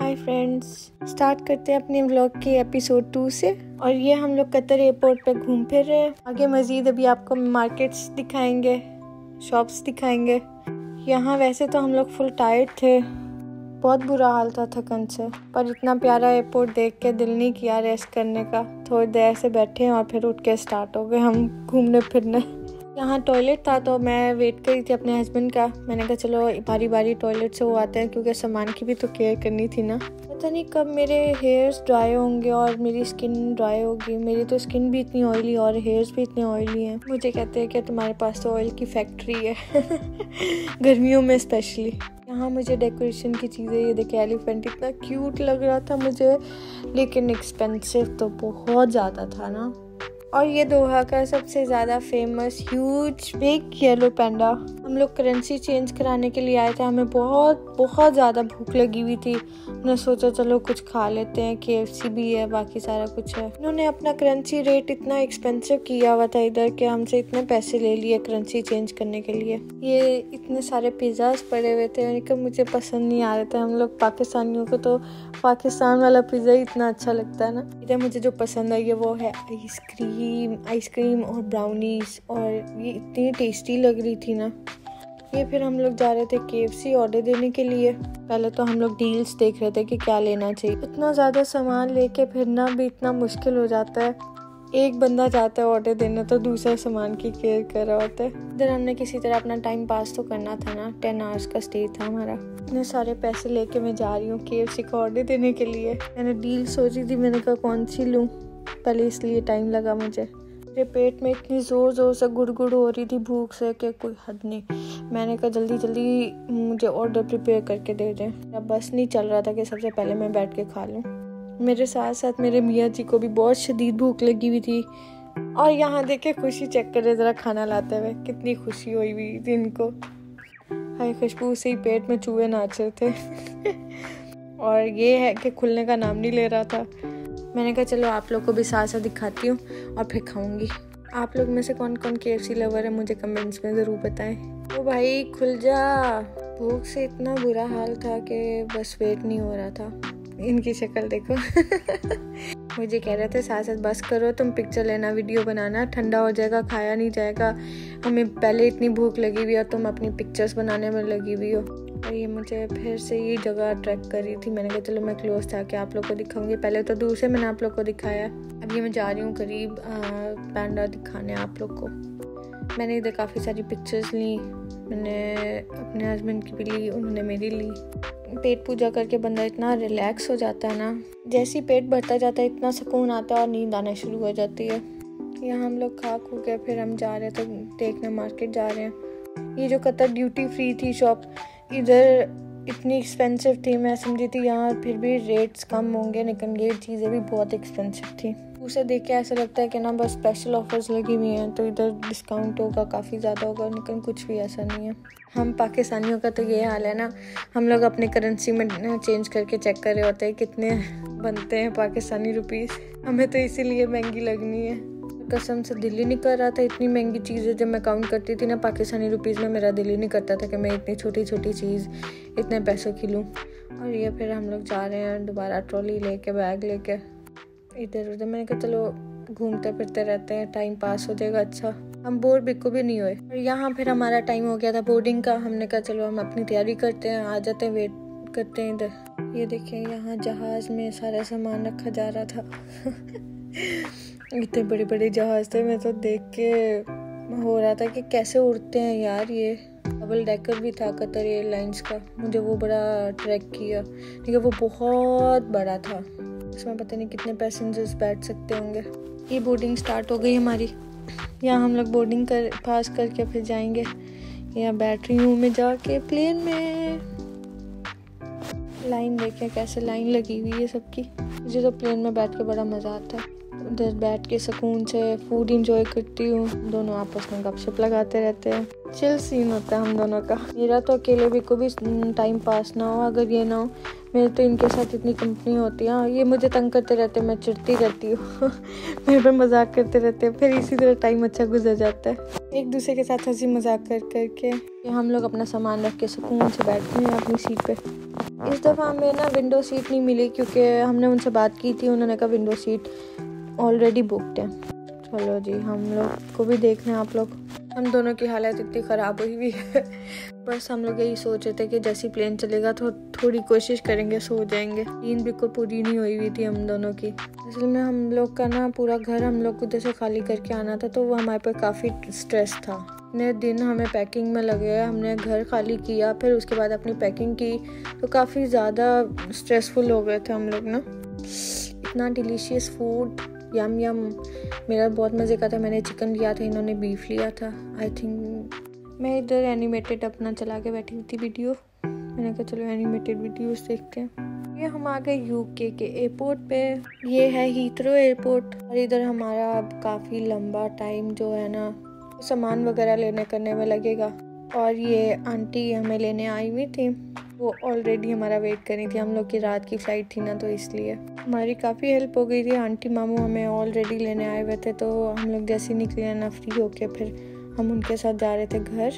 Hi friends, start करते हैं अपने व्लॉग के एपिसोड 2 से। और ये हम लोग कतर एयरपोर्ट पे घूम फिर रहे हैं। आगे मज़ीद अभी आपको मार्केट्स दिखाएंगे, शॉप्स दिखाएंगे। यहाँ वैसे तो हम लोग फुल टायर्ड थे, बहुत बुरा हाल था थकन से, पर इतना प्यारा एयरपोर्ट देख के दिल नहीं किया रेस्ट करने का। थोड़ी देर से बैठे और फिर उठ के स्टार्ट हो गए हम घूमने फिरने। यहाँ टॉयलेट था तो मैं वेट करी थी अपने हस्बैंड का। मैंने कहा चलो बारी बारी टॉयलेट से वो आते हैं, क्योंकि सामान की भी तो केयर करनी थी ना। पता नहीं कब मेरे हेयर्स ड्राई होंगे और मेरी स्किन ड्राई होगी। मेरी तो स्किन भी इतनी ऑयली और हेयर्स भी इतने ऑयली हैं। मुझे कहते हैं कि तुम्हारे पास तो ऑयल की फैक्ट्री है गर्मियों में स्पेशली। यहाँ मुझे डेकोरेशन की चीज़ें, ये देखिए एलिफेंट इतना क्यूट लग रहा था मुझे, लेकिन एक्सपेंसिव तो बहुत ज़्यादा था ना। और ये दोहा का सबसे ज़्यादा फेमस ह्यूज बिग येलो पैंडा। हम लोग करेंसी चेंज कराने के लिए आए थे। हमें बहुत ज़्यादा भूख लगी हुई थी। हमने सोचा चलो कुछ खा लेते हैं, KFC भी है, बाकी सारा कुछ है। इन्होंने अपना करेंसी रेट इतना एक्सपेंसिव किया हुआ था इधर कि हमसे इतने पैसे ले लिए करेंसी चेंज करने के लिए। ये इतने सारे पिज़्ज़ाज पड़े हुए थे, लेकिन मुझे पसंद नहीं आ रहे थे। हम लोग पाकिस्तानियों को तो पाकिस्तान वाला पिज़्ज़ा ही इतना अच्छा लगता है ना। इधर मुझे जो पसंद आई है वो है आइसक्रीम और ब्राउनीज, और ये इतनी टेस्टी लग रही थी ना। ये फिर हम लोग जा रहे थे KFC ऑर्डर देने के लिए। पहले तो हम लोग डील्स देख रहे थे कि क्या लेना चाहिए। इतना ज़्यादा सामान लेके फिरना भी इतना मुश्किल हो जाता है। एक बंदा जाता है ऑर्डर देने तो दूसरा सामान की केयर कर रहा होता है। इधर हमने किसी तरह अपना टाइम पास तो करना था ना। 10 आवर्स का स्टे था हमारा। इतने सारे पैसे लेके मैं जा रही हूँ KFC का ऑर्डर देने के लिए। मैंने डील सोची थी, मैंने कहा कौन सी लूँ पहले, इसलिए टाइम लगा मुझे। मेरे पेट में इतनी ज़ोर से गुड़गुड़ हो रही थी भूख से कि कोई हद नहीं। मैंने कहा जल्दी मुझे ऑर्डर प्रिपेयर करके दे दें। अब बस नहीं चल रहा था कि सबसे पहले मैं बैठ के खा लूँ। मेरे साथ साथ मेरे मियाँ जी को भी बहुत शदीद भूख लगी हुई थी। और यहाँ देखे खुशी चेक करे ज़रा खाना लाते हुए, कितनी खुशी हुई हुई थी इनको। हाय, खुशबू से ही पेट में चूहे नाच रहे थे और ये है कि खुलने का नाम नहीं ले रहा था। मैंने कहा चलो आप लोग को भी साथ साथ दिखाती हूँ और फिर खाऊंगी। आप लोग में से कौन कौन KFC लवर है मुझे कमेंट्स में ज़रूर बताएं। ओ भाई खुल जा। भूख से इतना बुरा हाल था कि बस वेट नहीं हो रहा था। इनकी शक्ल देखो मुझे कह रहे थे साथ साथ बस करो, तुम पिक्चर लेना, वीडियो बनाना, ठंडा हो जाएगा, खाया नहीं जाएगा। हमें पहले इतनी भूख लगी हुई और तुम अपनी पिक्चर्स बनाने में लगी हुई हो। और ये मुझे फिर से ये जगह अट्रैक्ट कर रही थी। मैंने कहा चलो मैं क्लोज था कि आप लोग को दिखाऊंगी। पहले तो दूर से मैंने आप लोग को दिखाया, अब ये मैं जा रही हूँ करीब पैंडा दिखाने आप लोग को। मैंने इधर काफ़ी सारी पिक्चर्स ली। मैंने अपने हस्बैंड की भी ली, उन्होंने मेरी ली। पेट पूजा करके बंदा इतना रिलैक्स हो जाता है ना। जैसे ही पेट भरता जाता है इतना सुकून आता है और नींद आना शुरू हो जाती है। यहाँ हम लोग खा खू के फिर हम जा रहे थे देखने, मार्केट जा रहे हैं। ये जो कतर ड्यूटी फ्री थी शॉप, इधर इतनी एक्सपेंसिव थी। मैं समझी थी यहाँ फिर भी रेट्स कम होंगे, लेकिन ये चीज़ें भी बहुत एक्सपेंसिव थी। उसे देख के ऐसा लगता है कि ना बस स्पेशल ऑफर्स लगी हुई हैं तो इधर डिस्काउंट होगा, काफ़ी ज़्यादा होगा, लेकिन कुछ भी ऐसा नहीं है। हम पाकिस्तानियों का तो ये हाल है ना, हम लोग अपने करेंसी में चेंज करके चेक कर रहे होते हैं कितने बनते हैं पाकिस्तानी रुपीस। हमें तो इसीलिए महंगी लगनी है। कसम से दिल ही नहीं कर रहा था। इतनी महंगी चीज़ें जब मैं काउंट करती थी ना पाकिस्तानी रुपीज़ में, मेरा दिल ही नहीं करता था कि मैं इतनी छोटी छोटी चीज़ इतने पैसों की लूँ। और ये फिर हम लोग जा रहे हैं दोबारा ट्रॉली लेके, बैग लेके इधर उधर। मैंने कहा चलो घूमते फिरते रहते हैं, टाइम पास हो जाएगा अच्छा। हम बोर बिल्कुल भी नहीं हुए। और यहाँ फिर हमारा टाइम हो गया था बोर्डिंग का। हमने कहा चलो हम अपनी तैयारी करते हैं, आ जाते हैं, वेट करते हैं इधर। ये देखिए यहाँ जहाज़ में सारा सामान रखा जा रहा था इतने बड़े बड़े जहाज थे। मैं तो देख के हो रहा था कि कैसे उड़ते हैं यार। ये डबल डेकर भी था कतर एयरलाइंस का। मुझे वो बड़ा ट्रैक किया, ठीक है, वो बहुत बड़ा था। इसमें पता नहीं कितने पैसेंजर्स बैठ सकते होंगे। ये बोर्डिंग स्टार्ट हो गई हमारी। यहाँ हम लोग बोर्डिंग पास करके फिर जाएंगे। यहाँ बैठ रही हूँ मैं जाके प्लेन में। लाइन देखें कैसे लाइन लगी हुई है सबकी। मुझे तो प्लेन में बैठ के बड़ा मज़ा आता है। उधर बैठ के सुकून से फूड इंजॉय करती हूँ। दोनों आपस में गपशप लगाते रहते हैं। चिल सीन होता है हम दोनों का। मेरा तो अकेले भी को भी टाइम पास ना हो, अगर ये ना हो, मेरे तो इनके साथ इतनी कंपनी होती है। ये मुझे तंग करते रहते हैं, मैं चिढ़ती रहती हूँ मेरे पे मजाक करते रहते हैं, फिर इसी तरह टाइम अच्छा गुजर जाता है एक दूसरे के साथ हंसी मजाक कर करके। हम लोग अपना सामान रख के सुकून से बैठते हैं अपनी सीट पे। इस दफ़ा हमें ना विंडो सीट नहीं मिली क्योंकि हमने उनसे बात की थी, उन्होंने कहा विंडो सीट ऑलरेडी बुकड है। चलो जी, हम लोग को भी देख लें आप लोग। हम दोनों की हालत इतनी ख़राब हुई हुई है बस हम लोग यही सोच रहे थे कि जैसे प्लेन चलेगा तो थोड़ी कोशिश करेंगे, सो जाएंगे। नींद बिल्कुल पूरी नहीं हुई हुई थी हम दोनों की। असल में हम लोग का ना पूरा घर हम लोग को जैसे खाली करके आना था, तो वो हमारे पर काफ़ी स्ट्रेस था। इतने दिन हमें पैकिंग में लगे, हमने घर खाली किया, फिर उसके बाद अपनी पैकिंग की, तो काफ़ी ज़्यादा स्ट्रेसफुल हो गए थे हम लोग ना। इतना डिलीशियस फूड, यम यम। मेरा बहुत मज़े का था। मैंने चिकन लिया था, इन्होंने बीफ लिया था। आई थिंक मैं इधर एनिमेटेड अपना चला के बैठी हुई थी वीडियो। मैंने कहा चलो एनिमेटेड वीडियोस देखते हैं। ये हम आ गए यूके के एयरपोर्ट पे। ये है हीथ्रो एयरपोर्ट और इधर हमारा अब काफ़ी लंबा टाइम जो है ना सामान वगैरह लेने करने में लगेगा। और ये आंटी हमें लेने आई हुई थी, वो ऑलरेडी हमारा वेट कर रही थी। हम लोग की रात की फ़्लाइट थी ना, तो इसलिए हमारी काफ़ी हेल्प हो गई थी। आंटी मामू हमें ऑलरेडी लेने आए हुए थे, तो हम लोग जैसे ही निकले ना फ्री होके, फिर हम उनके साथ जा रहे थे घर।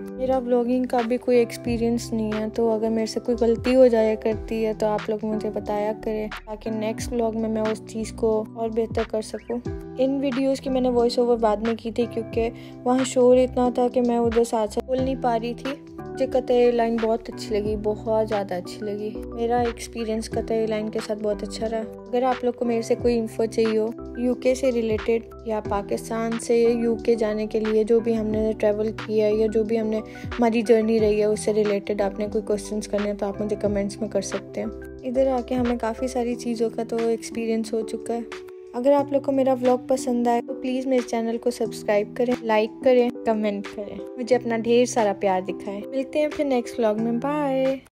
मेरा व्लॉगिंग का भी कोई एक्सपीरियंस नहीं है, तो अगर मेरे से कोई गलती हो जाया करती है तो आप लोग मुझे बताया करें, ताकि नेक्स्ट व्लॉग में मैं उस चीज़ को और बेहतर कर सकूं। इन वीडियोस की मैंने वॉइस ओवर बाद में की थी क्योंकि वहाँ शोर इतना था कि मैं उधर साथ बोल नहीं पा रही थी। मुझे कतर एयरलाइन बहुत अच्छी लगी, बहुत ज़्यादा अच्छी लगी। मेरा एक्सपीरियंस कतर एयरलाइन के साथ बहुत अच्छा रहा। अगर आप लोग को मेरे से कोई इन्फो चाहिए हो यूके से रिलेटेड या पाकिस्तान से यूके जाने के लिए जो भी हमने ट्रैवल किया है या जो भी हमने हमारी जर्नी रही है उससे रिलेटेड आपने कोई क्वेश्चंस करने हैं तो आप मुझे कमेंट्स में कर सकते हैं। इधर आके हमें काफ़ी सारी चीज़ों का तो एक्सपीरियंस हो चुका है। अगर आप लोग को मेरा व्लॉग पसंद आए तो प्लीज़ मेरे चैनल को सब्सक्राइब करें, लाइक करें, कमेंट करें, मुझे अपना ढेर सारा प्यार दिखाएं। मिलते हैं फिर नेक्स्ट व्लॉग में। बाय।